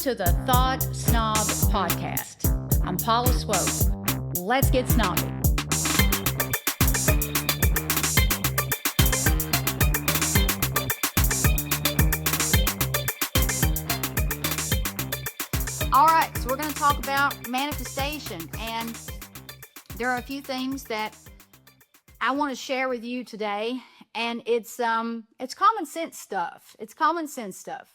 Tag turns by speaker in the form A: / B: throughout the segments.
A: to the Thought Snob Podcast. I'm Paula Swope. Let's get snobby. All right, so we're going to talk about manifestation, and there are a few things that I want to share with you today, and it's common sense stuff. It's common sense stuff.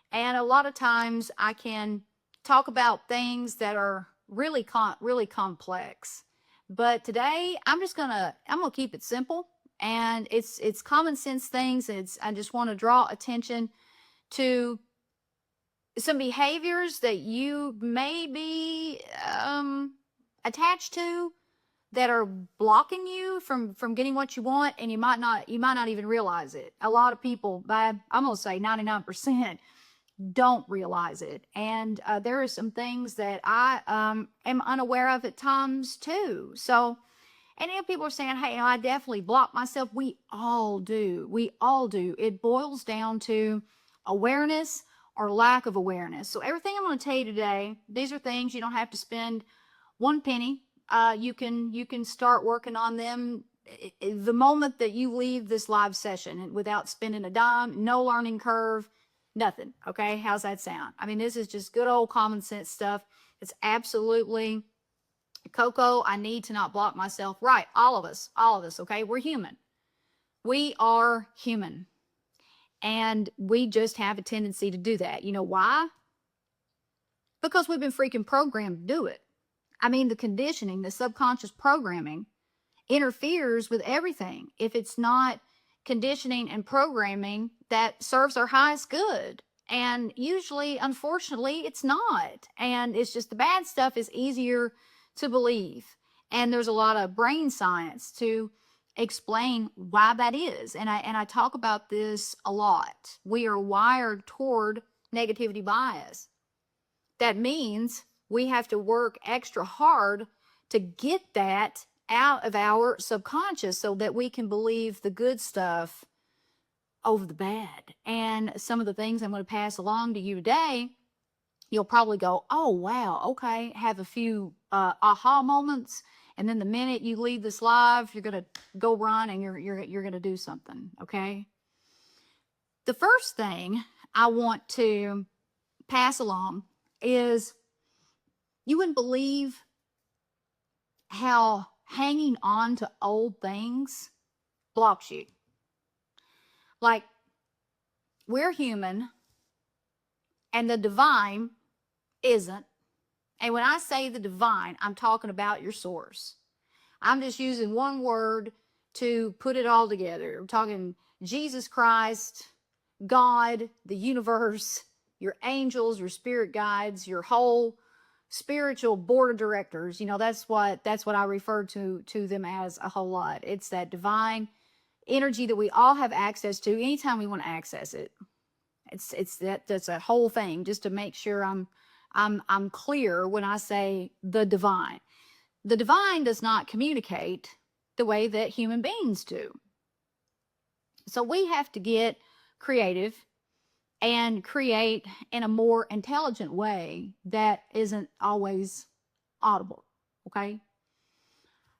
A: And a lot of times I can talk about things that are really complex. But today I'm going to keep it simple, and it's common sense things. I just want to draw attention to some behaviors that you may be attached to that are blocking you from getting what you want, and you might not even realize it. A lot of people, I'm going to say 99%, don't realize it. And there are some things that I am unaware of at times too. So, and if people are saying, hey, I definitely block myself, we all do. It boils down to awareness or lack of awareness. So everything I'm going to tell you today, these are things you don't have to spend one penny. You can start working on them the moment that you leave this live session without spending a dime, no learning curve, nothing. Okay. How's that sound? I mean, this is just good old common sense stuff. It's absolutely Coco. I need to not block myself. Right. All of us. Okay. We're human. We are human. And we just have a tendency to do that. You know why? Because we've been freaking programmed to do it. I mean, the conditioning, the subconscious programming interferes with everything. If it's not conditioning and programming that serves our highest good. And usually, unfortunately, it's not. And it's just the bad stuff is easier to believe. And there's a lot of brain science to explain why that is. And I talk about this a lot. We are wired toward negativity bias. That means we have to work extra hard to get that out of our subconscious so that we can believe the good stuff over the bad. And some of the things I'm going to pass along to you today, you'll probably go, oh, wow, okay, have a few aha moments. And then the minute you leave this live, you're going to go run and you're going to do something, okay? The first thing I want to pass along is you wouldn't believe how hanging on to old things blocks you. Like, we're human and the divine isn't. And when I say the divine, I'm talking about your source. I'm just using one word to put it all together. I'm talking Jesus Christ, God, the universe, your angels, your spirit guides, your whole spiritual board of directors. You know, that's what I refer to them as a whole lot. It's that divine energy that we all have access to anytime we want to access it. That's a whole thing, just to make sure I'm clear when I say the divine. The divine does not communicate the way that human beings do. So we have to get creative and create in a more intelligent way that isn't always audible, okay?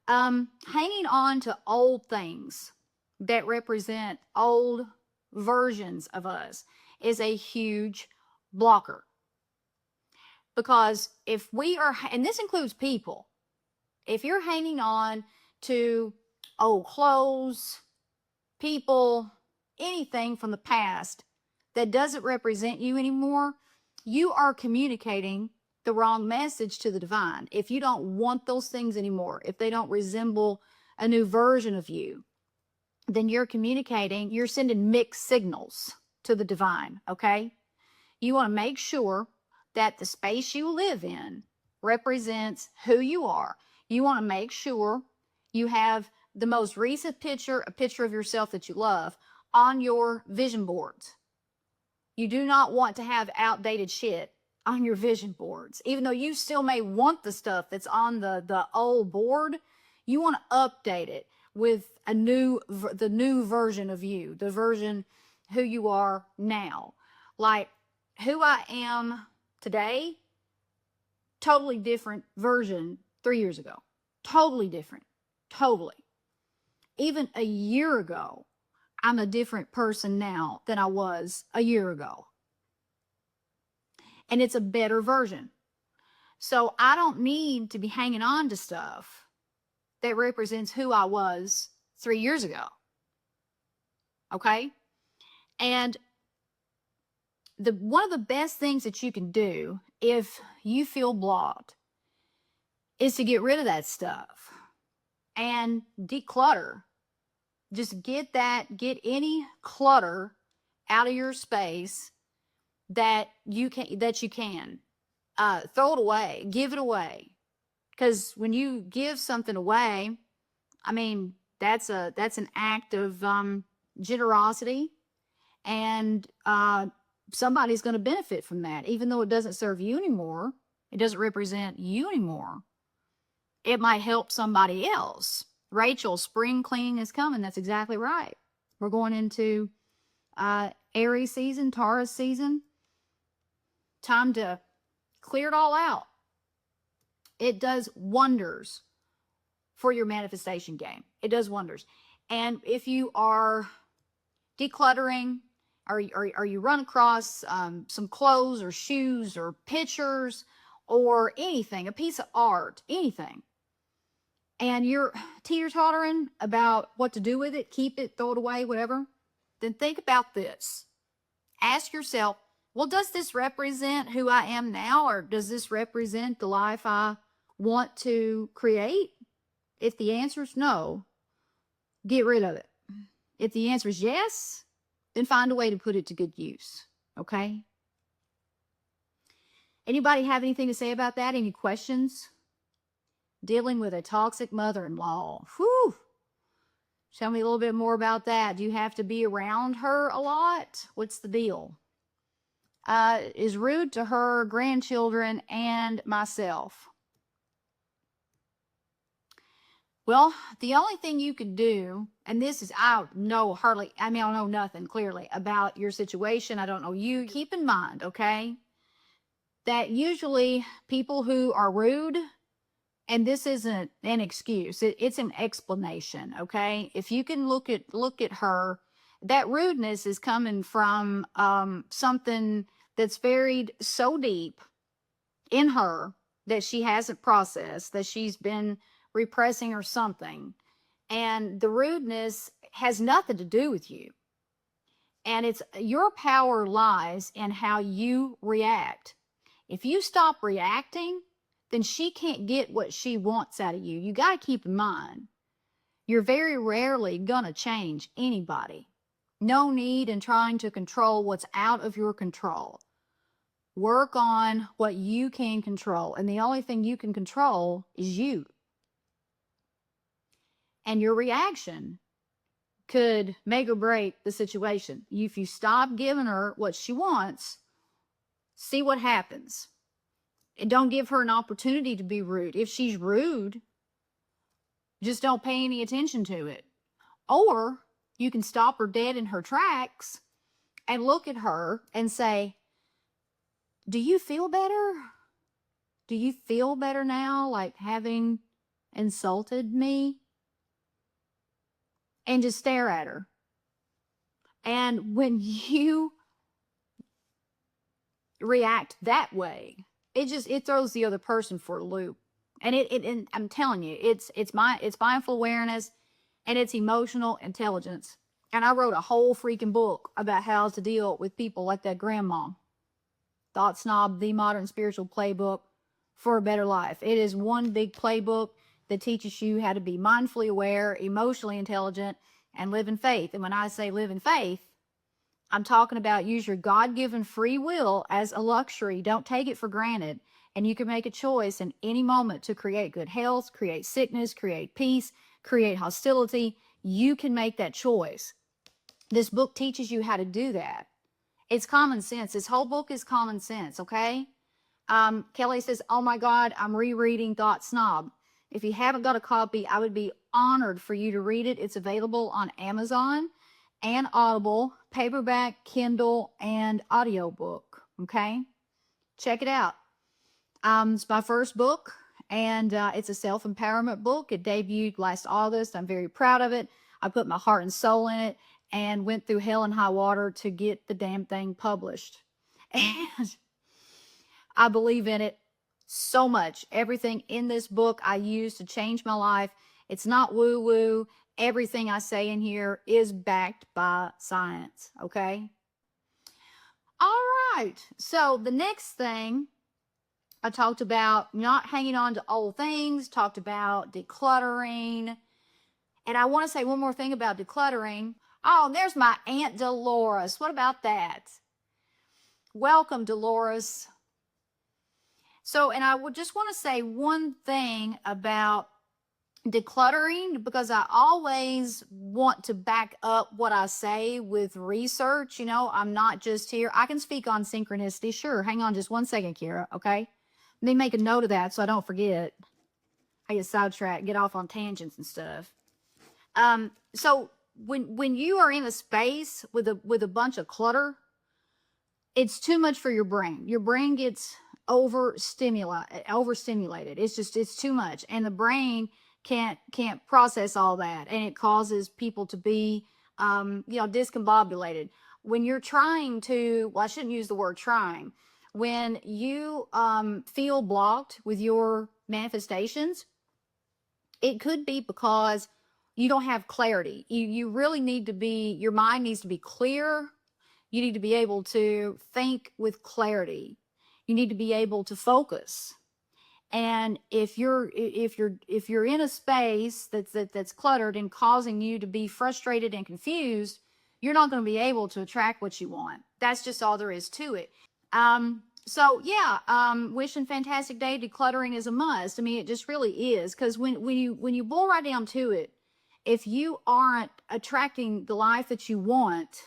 A: Hanging on to old things that represent old versions of us is a huge blocker. Because if we are, and this includes people, if you're hanging on to old clothes, people, anything from the past that doesn't represent you anymore, you are communicating the wrong message to the divine. If you don't want those things anymore, if they don't resemble a new version of you, then you're sending mixed signals to the divine, okay? You want to make sure that the space you live in represents who you are. You want to make sure you have the most recent picture, a picture of yourself that you love, on your vision boards. You do not want to have outdated shit on your vision boards. Even though you still may want the stuff that's on the old board, you want to update it with the new version of you, the version who you are now. Like, who I am today, totally different version 3 years ago. Totally different. Totally. Even a year ago, I'm a different person now than I was a year ago. And it's a better version. So I don't need to be hanging on to stuff that represents who I was 3 years ago. Okay? And one of the best things that you can do if you feel blocked is to get rid of that stuff and declutter. Just get any clutter out of your space that you can. Throw it away, give it away. Because when you give something away, I mean, that's an act of generosity, and somebody's going to benefit from that. Even though it doesn't serve you anymore, it doesn't represent you anymore, it might help somebody else. Rachel, spring cleaning is coming. That's exactly right. We're going into Aries season, Taurus season. Time to clear it all out. It does wonders for your manifestation game. It does wonders. And if you are decluttering, or you run across some clothes or shoes or pictures or anything, a piece of art, anything, and you're teeter-tottering about what to do with it, keep it, throw it away, whatever, then think about this. Ask yourself, well, does this represent who I am now, or does this represent the life I want to create? If the answer is no, get rid of it. If the answer is yes, then find a way to put it to good use, okay? Anybody have anything to say about that? Any questions? Dealing with a toxic mother-in-law. Whew. Tell me a little bit more about that. Do you have to be around her a lot? What's the deal? Is rude to her grandchildren and myself. Well, the only thing you could do, and this is, I don't know nothing clearly about your situation. I don't know you. Keep in mind, okay, that usually people who are rude, and this isn't an excuse, it's an explanation, okay? If you can look at her, that rudeness is coming from something that's buried so deep in her that she hasn't processed, that she's been repressing or something. And the rudeness has nothing to do with you. And it's your power lies in how you react. If you stop reacting, then she can't get what she wants out of you. You got to keep in mind, you're very rarely going to change anybody. No need in trying to control what's out of your control. Work on what you can control. And the only thing you can control is you. And your reaction could make or break the situation. If you stop giving her what she wants, see what happens. And don't give her an opportunity to be rude. If she's rude, just don't pay any attention to it. Or you can stop her dead in her tracks and look at her and say, do you feel better? Do you feel better now, like having insulted me? And just stare at her. And when you react that way, it throws the other person for a loop. And and I'm telling you, it's mindful awareness, and it's emotional intelligence. And I wrote a whole freaking book about how to deal with people like that grandma. Thought Snob, the Modern Spiritual Playbook for a Better Life. It is one big playbook that teaches you how to be mindfully aware, emotionally intelligent, and live in faith. And when I say live in faith, I'm talking about use your God-given free will as a luxury. Don't take it for granted. And you can make a choice in any moment to create good health, create sickness, create peace, create hostility. You can make that choice. This book teaches you how to do that. It's common sense. This whole book is common sense, okay? Kelly says, oh my God, I'm rereading Thought Snob. If you haven't got a copy, I would be honored for you to read it. It's available on Amazon and Audible, paperback, Kindle, and audiobook. Okay, check it out. It's my first book, and it's a self-empowerment book. It debuted last August. I'm very proud of it. I put my heart and soul in it and went through hell and high water to get the damn thing published. And I believe in it so much. Everything in this book I use to change my life. It's not woo-woo. Everything I say in here is backed by science, okay? All right. So the next thing, I talked about not hanging on to old things, talked about decluttering. And I want to say one more thing about decluttering. Oh, there's my Aunt Dolores. What about that? Welcome, Dolores. So, and I would just want to say one thing about decluttering, because I always want to back up what I say with research. You know, I'm not just here. I can speak on synchronicity. Sure. Hang on just one second, Kira. Okay. Let me make a note of that so I don't forget. I get sidetracked, get off on tangents and stuff. So when you are in a space with a bunch of clutter, it's too much for your brain. Your brain gets overstimulated. It's too much, and the brain can't process all that, and it causes people to be discombobulated. When you're trying to, well, I shouldn't use the word trying. When you feel blocked with your manifestations, it could be because you don't have clarity. You really need to be, your mind needs to be clear. You need to be able to think with clarity. You need to be able to focus. And if you're in a space that's cluttered and causing you to be frustrated and confused, you're not going to be able to attract what you want. That's just all there is to it. So yeah, wishing fantastic day. Decluttering is a must. I mean, it just really is, because when you boil right down to it, if you aren't attracting the life that you want,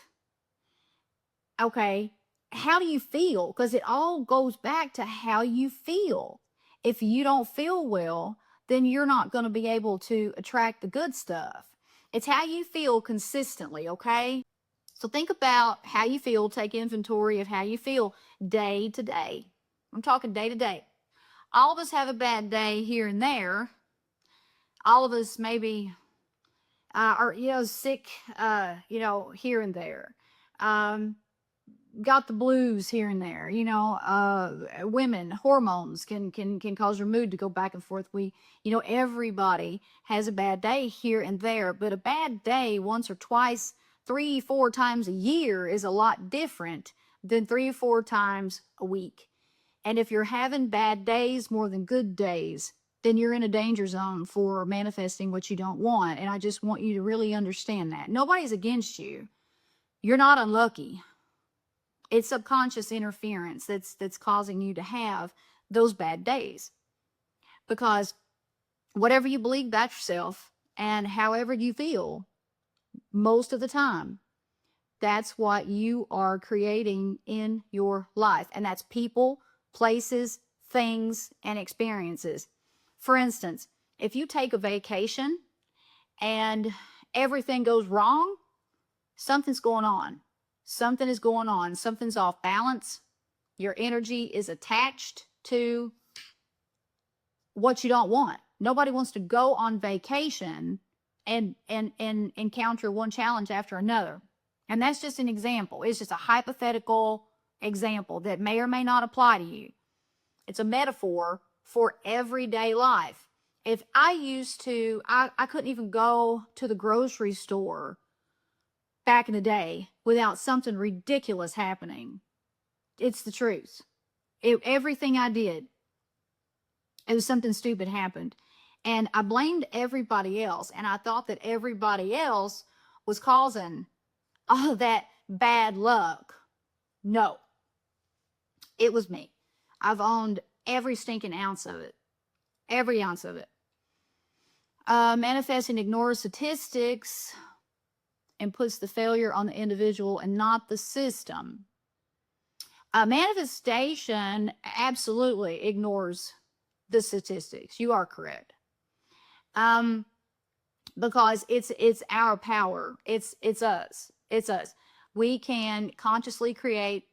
A: okay, how do you feel? Because it all goes back to how you feel. If you don't feel well, then you're not going to be able to attract the good stuff. It's how you feel consistently, okay? So think about how you feel. Take inventory of how you feel day to day. I'm talking day to day. All of us have a bad day here and there. All of us maybe are, sick, here and there. Got the blues here and there. Women, hormones can cause your mood to go back and forth. Everybody has a bad day here and there, but a bad day once or twice, 3-4 times a year is a lot different than 3 or 4 times a week. And if you're having bad days more than good days, then you're in a danger zone for manifesting what you don't want. And I just want you to really understand that. Nobody's against you. You're not unlucky. It's subconscious interference that's causing you to have those bad days. Because whatever you believe about yourself and however you feel, most of the time, that's what you are creating in your life. And that's people, places, things, and experiences. For instance, if you take a vacation and everything goes wrong, something's going on. Something is going on. Something's off balance. Your energy is attached to what you don't want. Nobody wants to go on vacation and encounter one challenge after another. And that's just an example. It's just a hypothetical example that may or may not apply to you. It's a metaphor for everyday life. If I used to, I couldn't even go to the grocery store back in the day without something ridiculous happening. It's the truth. Everything I did, it was something stupid happened. And I blamed everybody else. And I thought that everybody else was causing all of that bad luck. No, it was me. I've owned every stinking ounce of it. Every ounce of it. Manifesting ignores statistics and puts the failure on the individual and not the system. Manifestation absolutely ignores the statistics. You are correct. Because it's our power. It's us. It's us. We can consciously create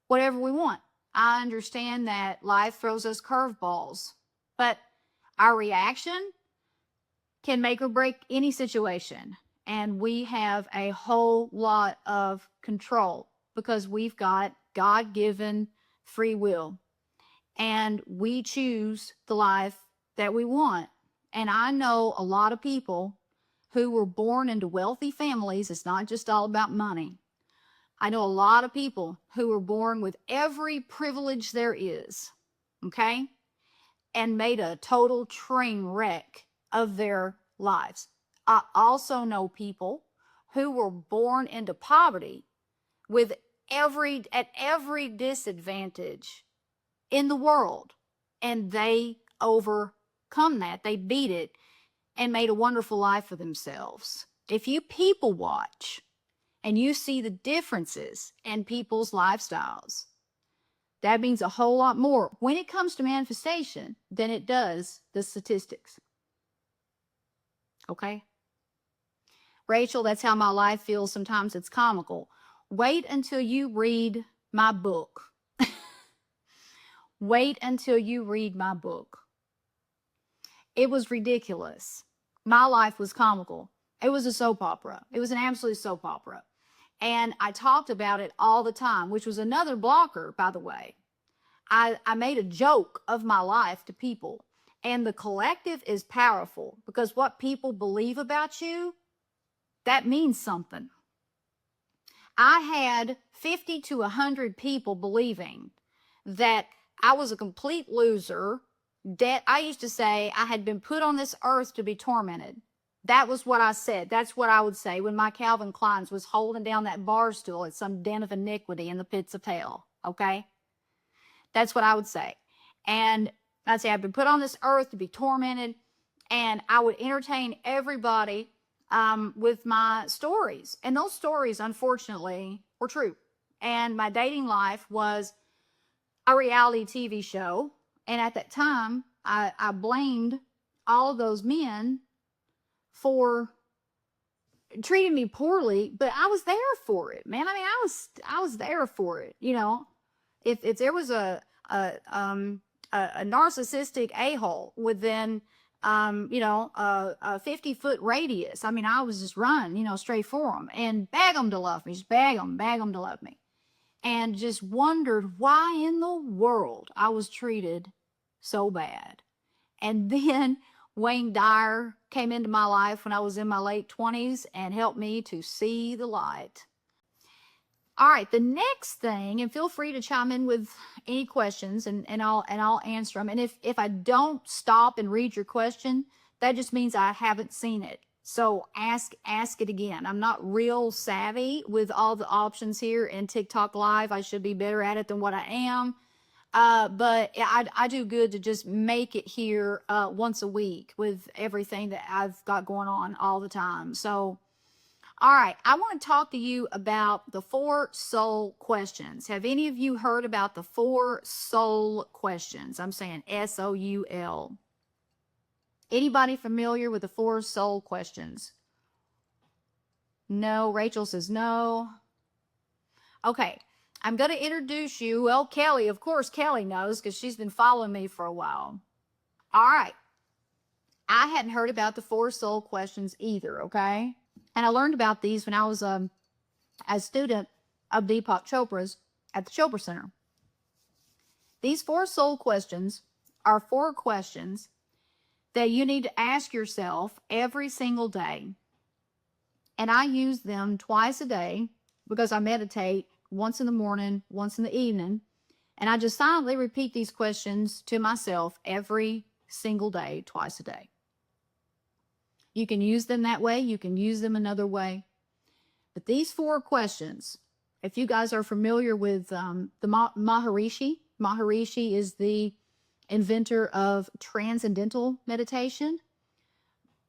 A: whatever we want. I understand that life throws us curveballs, but our reaction can make or break any situation. And we have a whole lot of control because we've got God-given free will and we choose the life that we want. And I know a lot of people who were born into wealthy families. It's not just all about money. I know a lot of people who were born with every privilege there is, okay, and made a total train wreck of their lives. I also know people who were born into poverty with at every disadvantage in the world, and they overcome that. They beat it and made a wonderful life for themselves. If you people watch and you see the differences in people's lifestyles, that means a whole lot more when it comes to manifestation than it does the statistics. Okay? Rachel, that's how my life feels. Sometimes it's comical. Wait until you read my book. Wait until you read my book. It was ridiculous. My life was comical. It was a soap opera. It was an absolute soap opera. And I talked about it all the time, which was another blocker, by the way. I made a joke of my life to people. And the collective is powerful because what people believe about you, that means something. I had 50 to 100 people believing that I was a complete loser. That I used to say I had been put on this earth to be tormented. That was what I said. That's what I would say when my Calvin Klein's was holding down that bar stool at some den of iniquity in the pits of hell. Okay? That's what I would say. And I'd say I've been put on this earth to be tormented, and I would entertain everybody with my stories. And those stories, unfortunately, were true. And my dating life was a reality TV show. And at that time, I blamed all of those men for treating me poorly, but I was there for it, man. I mean, I was there for it. You know, if there was a narcissistic a-hole within a 50-foot radius, I mean, I was just run, straight for them and beg them to love me, just beg them to love me, and just wondered why in the world I was treated so bad. And then Wayne Dyer came into my life when I was in my late 20s and helped me to see the light. All right, the next thing, and feel free to chime in with any questions, and I'll answer them. And if I don't stop and read your question, that just means I haven't seen it. So ask it again. I'm not real savvy with all the options here in TikTok Live. I should be better at it than what I am. But I do good to just make it here once a week with everything that I've got going on all the time. So, all right, I want to talk to you about the 4 soul questions. Have any of you heard about the 4 soul questions? I'm saying SOUL. Anybody familiar with the 4 soul questions? No. Rachel says no. Okay. I'm going to introduce you. Well, Kelly, of course, Kelly knows because she's been following me for a while. All right. I hadn't heard about the 4 soul questions either, okay? And I learned about these when I was a student of Deepak Chopra's at the Chopra Center. These 4 soul questions are 4 questions that you need to ask yourself every single day. And I use them twice a day because I meditate once in the morning, once in the evening. And I just silently repeat these questions to myself every single day, twice a day. You can use them that way. You can use them another way. But these 4 questions, if you guys are familiar with the Maharishi is the inventor of transcendental meditation.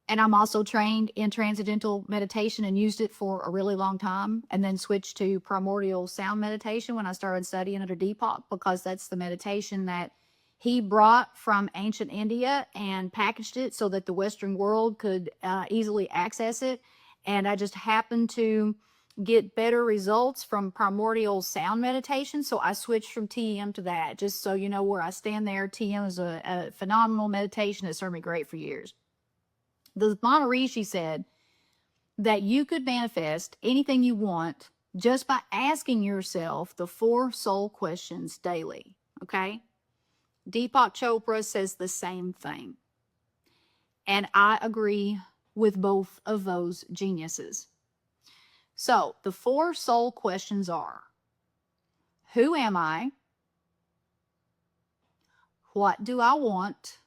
A: And I'm also trained in transcendental meditation and used it for a really long time, and then switched to primordial sound meditation when I started studying under Deepak, because that's the meditation that he brought from ancient India and packaged it so that the Western world could easily access it. And I just happened to get better results from primordial sound meditation. So I switched from TM to that, just so you know where I stand there. TM is a phenomenal meditation that served me great for years. The Maharishi said that you could manifest anything you want just by asking yourself the 4 soul questions daily. Okay? Deepak Chopra says the same thing. And I agree with both of those geniuses. So the 4 soul questions are: who am I? What do I want?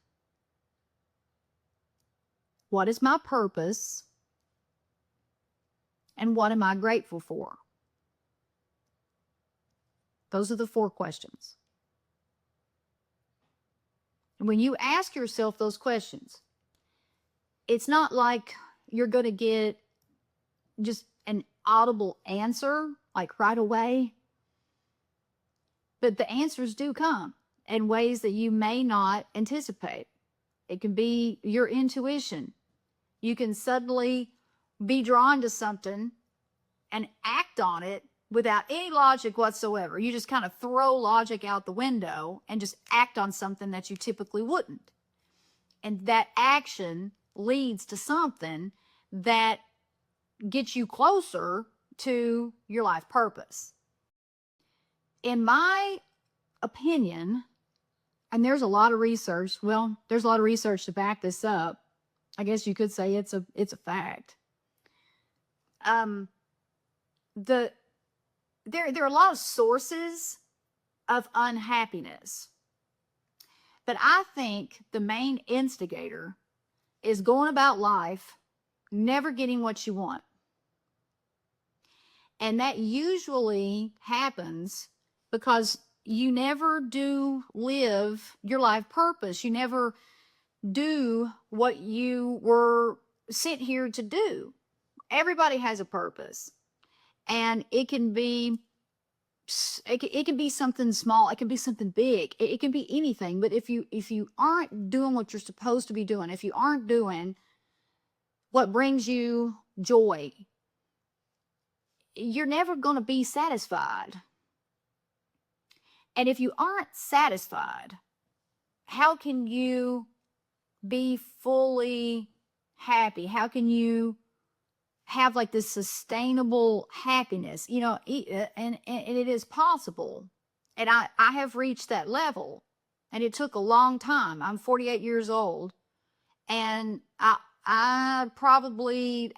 A: What is my purpose? And what am I grateful for? Those are the 4 questions. And when you ask yourself those questions, it's not like you're going to get just an audible answer like right away. But the answers do come in ways that you may not anticipate. It can be your intuition. You can suddenly be drawn to something and act on it without any logic whatsoever. You just kind of throw logic out the window and just act on something that you typically wouldn't. And that action leads to something that gets you closer to your life purpose. In my opinion, and there's a lot of research, there's a lot of research to back this up. I guess you could say it's a fact. There are a lot of sources of unhappiness, but I think the main instigator is going about life never getting what you want. And that usually happens because you never do live your life purpose. You never do what you were sent here to do. Everybody has a purpose, and it can be something small, it can be something big, it can be anything. But if you aren't doing what you're supposed to be doing, if you aren't doing what brings you joy, you're never going to be satisfied. And if you aren't satisfied, how can you be fully happy? How can you have like this sustainable happiness? You know, and it is possible. And I have reached that level, and it took a long time. I'm 48 years old, and I probably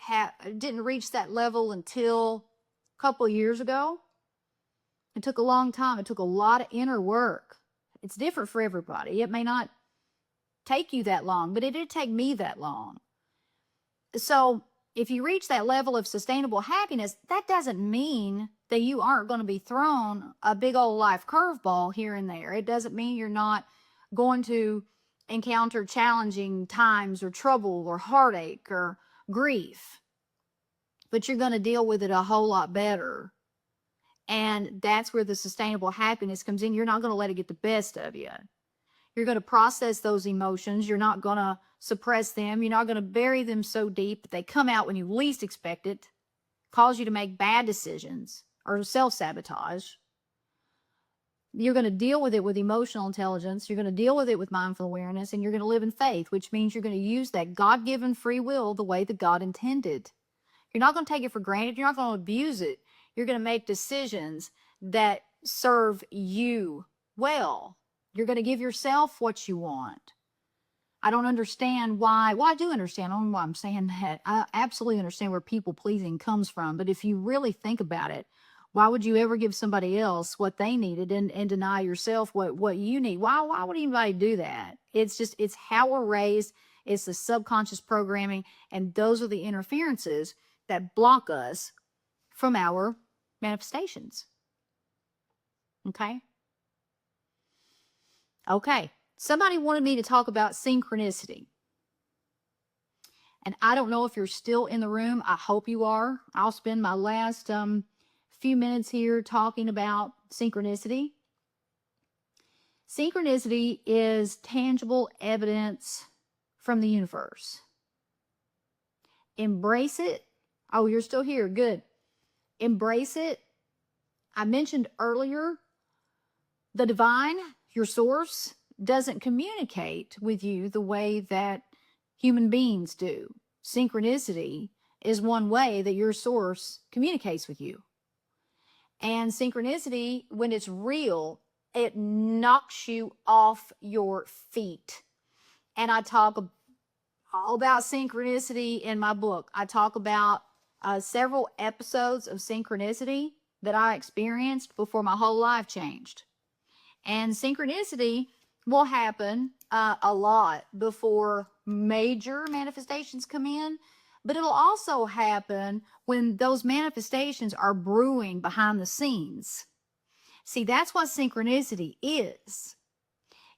A: didn't reach that level until a couple of years ago. It took a long time. It took a lot of inner work. It's different for everybody. It may not take you that long, but it did take me that long. So if you reach that level of sustainable happiness, that doesn't mean that you aren't going to be thrown a big old life curveball here and there. It doesn't mean you're not going to encounter challenging times or trouble or heartache or grief, but you're going to deal with it a whole lot better. And that's where the sustainable happiness comes in. You're not going to let it get the best of you. You're going to process those emotions. You're not going to suppress them. You're not going to bury them so deep that they come out when you least expect it, cause you to make bad decisions or self-sabotage. You're going to deal with it with emotional intelligence. You're going to deal with it with mindful awareness, and you're going to live in faith, which means you're going to use that God-given free will the way that God intended. You're not going to take it for granted. You're not going to abuse it. You're going to make decisions that serve you well. You're going to give yourself what you want. I don't understand why. Well, I do understand. I don't know why I'm saying that. I absolutely understand where people pleasing comes from. But if you really think about it, why would you ever give somebody else what they needed and deny yourself what you need? Why would anybody do that? It's how we're raised. It's the subconscious programming. And those are the interferences that block us from our manifestations. Okay? Okay. Somebody wanted me to talk about synchronicity. And I don't know if you're still in the room. I hope you are. I'll spend my last few minutes here talking about synchronicity. Synchronicity is tangible evidence from the universe. Embrace it. Oh, you're still here. Good. Embrace it. I mentioned earlier, the divine, your source, doesn't communicate with you the way that human beings do. Synchronicity is one way that your source communicates with you. And synchronicity, when it's real, it knocks you off your feet. And I talk all about synchronicity in my book. I talk about several episodes of synchronicity that I experienced before my whole life changed. And synchronicity will happen a lot before major manifestations come in, but it'll also happen when those manifestations are brewing behind the scenes. See, that's what synchronicity is.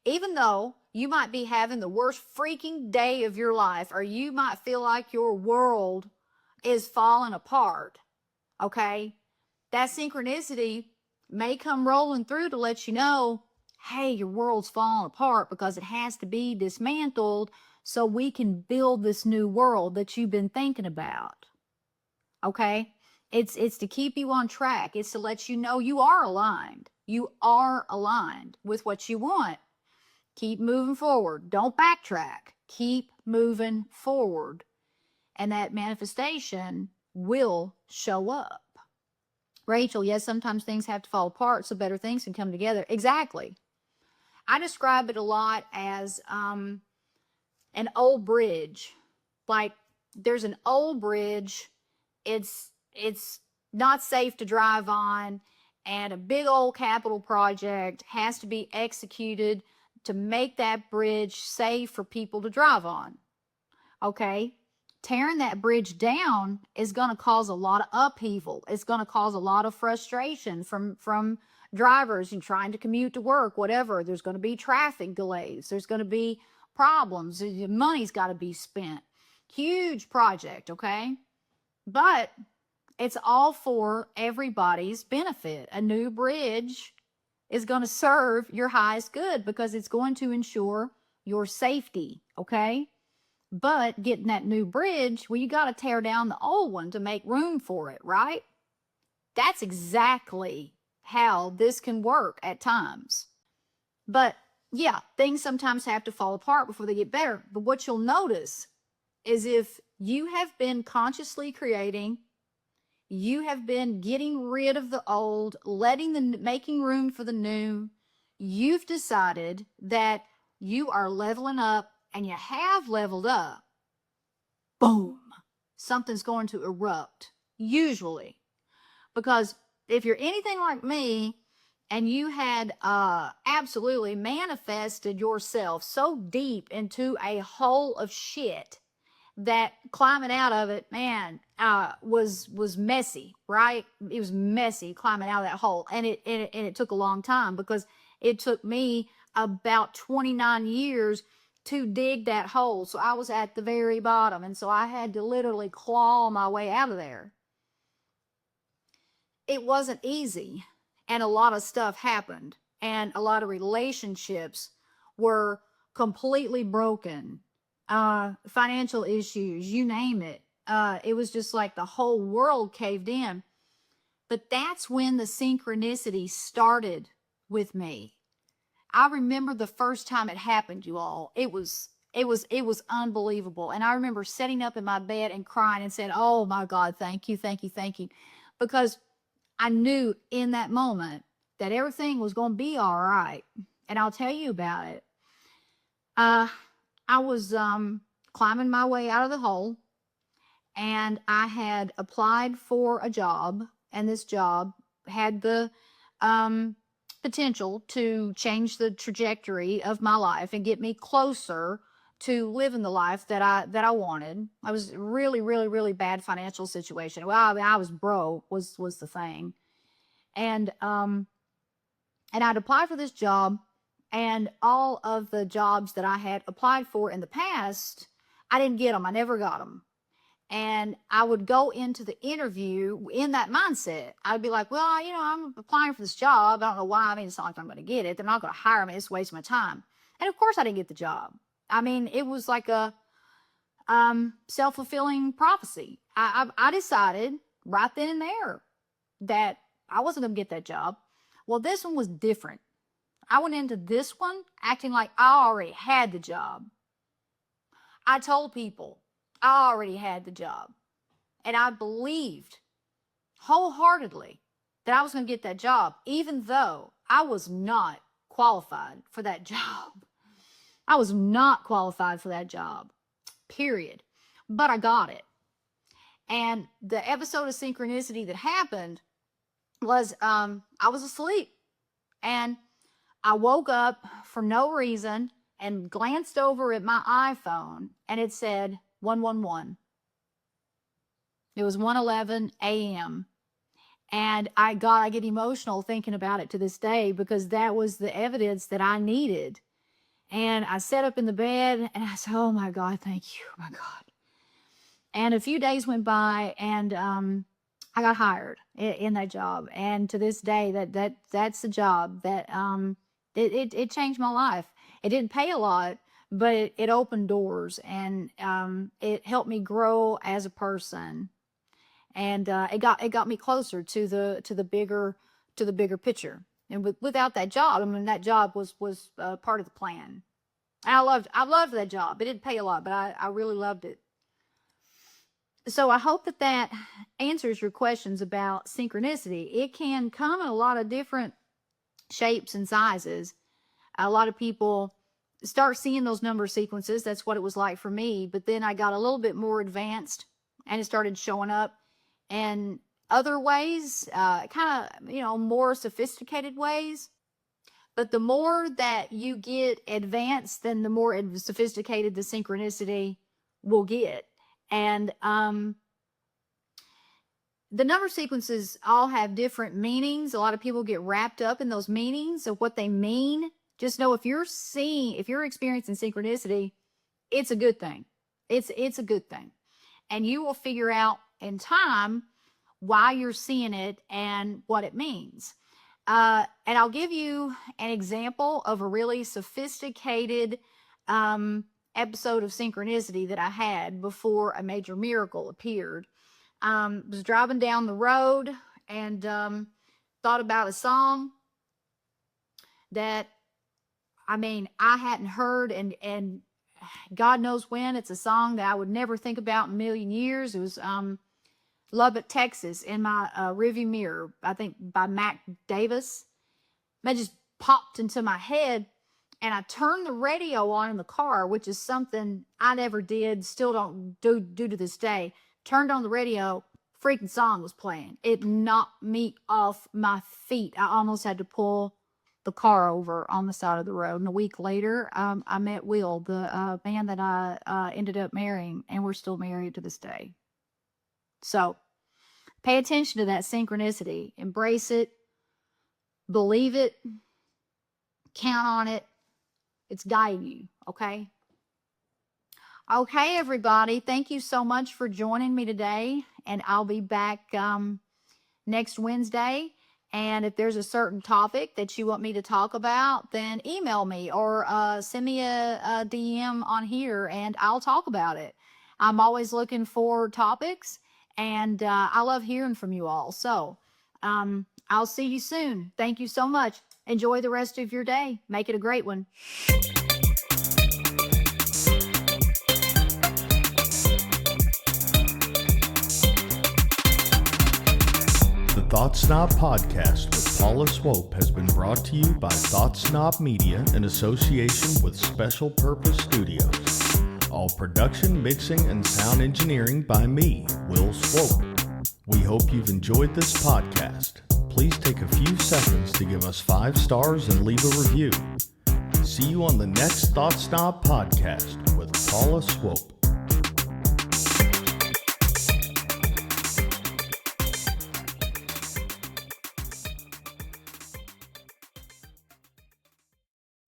A: Even though you might be having the worst freaking day of your life, or you might feel like your world is falling apart, okay? That synchronicity may come rolling through to let you know, hey, your world's falling apart, because it has to be dismantled so we can build this new world that you've been thinking about. Okay? It's to keep you on track. It's to let you know you are aligned. You are aligned with what you want. Keep moving forward. Don't backtrack. Keep moving forward. And that manifestation will show up. Rachel, yes, sometimes things have to fall apart so better things can come together. Exactly. I describe it a lot as an old bridge. Like, there's an old bridge. It's not safe to drive on, and a big old capital project has to be executed to make that bridge safe for people to drive on. Okay? Tearing that bridge down is going to cause a lot of upheaval. It's going to cause a lot of frustration from drivers and trying to commute to work, whatever. There's going to be traffic delays. There's going to be problems. Money's got to be spent. Huge project, okay? But it's all for everybody's benefit. A new bridge is going to serve your highest good because it's going to ensure your safety, okay? But getting that new bridge, well, you got to tear down the old one to make room for it, right? That's exactly how this can work at times. But yeah, things sometimes have to fall apart before they get better. But what you'll notice is if you have been consciously creating, you have been getting rid of the old, making room for the new, you've decided that you are leveling up, and you have leveled up, boom, something's going to erupt, usually. Because if you're anything like me, and you had absolutely manifested yourself so deep into a hole of shit that climbing out of it, man, was messy, right? It was messy climbing out of that hole, and it took a long time, because it took me about 29 years to dig that hole. So I was at the very bottom, and so I had to literally claw my way out of there. It wasn't easy, and a lot of stuff happened, and a lot of relationships were completely broken. Financial issues, you name it. It was just like the whole world caved in. But that's when the synchronicity started with me. I remember the first time it happened, you all. It was unbelievable. And I remember sitting up in my bed and crying and saying, "Oh my God, thank you, thank you, thank you." Because I knew in that moment that everything was going to be all right. And I'll tell you about it. I was climbing my way out of the hole, and I had applied for a job, and this job had the potential to change the trajectory of my life and get me closer to living the life that I wanted. I was really, really, really bad financial situation. Well, I mean, I was broke was the thing. And I'd applied for this job, and all of the jobs that I had applied for in the past, I didn't get them. I never got them. And I would go into the interview in that mindset. I'd be like, well, I'm applying for this job. I don't know why. I mean, it's not like I'm going to get it. They're not going to hire me. It's a waste of my time. And of course I didn't get the job. I mean, it was like a self-fulfilling prophecy. I decided right then and there that I wasn't going to get that job. Well, this one was different. I went into this one acting like I already had the job. I told people I already had the job. And I believed wholeheartedly that I was going to get that job, even though I was not qualified for that job. I was not qualified for that job, period. But I got it. And the episode of synchronicity that happened was I was asleep. And I woke up for no reason and glanced over at my iPhone, and it said 111. It was 1:11 a.m. And I get emotional thinking about it to this day, because that was the evidence that I needed. And I sat up in the bed and I said, oh my God, thank you, my God. And a few days went by, and I got hired in that job. And to this day, that's the job that it changed my life. It didn't pay a lot, but it opened doors, and it helped me grow as a person. And it got me closer to the bigger picture. And without that job, I mean, that job was part of the plan. And I loved that job. It didn't pay a lot, but I really loved it. So I hope that answers your questions about synchronicity. It can come in a lot of different shapes and sizes. A lot of people start seeing those number sequences. That's what it was like for me. But then I got a little bit more advanced, and it started showing up in other ways, kind of, more sophisticated ways. But the more that you get advanced, then the more sophisticated the synchronicity will get. And the number sequences all have different meanings. A lot of people get wrapped up in those meanings of what they mean. Just know if you're experiencing synchronicity, it's a good thing. It's a good thing. And you will figure out in time why you're seeing it and what it means. And I'll give you an example of a really sophisticated episode of synchronicity that I had before a major miracle appeared. Was driving down the road and thought about a song that, I hadn't heard, and God knows when. It's a song that I would never think about in a million years. It was Lubbock, Texas, in my rearview mirror, I think by Mac Davis. That just popped into my head, and I turned the radio on in the car, which is something I never did, still don't do to this day. Turned on the radio, freaking song was playing. It knocked me off my feet. I almost had to pull the car over on the side of the road. And a week later, I met Will, the man that I ended up marrying, and we're still married to this day. So pay attention to that synchronicity. Embrace it. Believe it. Count on it. It's guiding you, okay? Okay, everybody. Thank you so much for joining me today. And I'll be back next Wednesday. And if there's a certain topic that you want me to talk about, then email me or send me a DM on here, and I'll talk about it. I'm always looking for topics, and I love hearing from you all. So I'll see you soon. Thank you so much. Enjoy the rest of your day. Make it a great one.
B: The Thought Snob Podcast with Paula Swope has been brought to you by Thought Snob Media in association with Special Purpose Studios. All production, mixing, and sound engineering by me, Will Swope. We hope you've enjoyed this podcast. Please take a few seconds to give us 5 stars and leave a review. See you on the next Thought Snob Podcast with Paula Swope.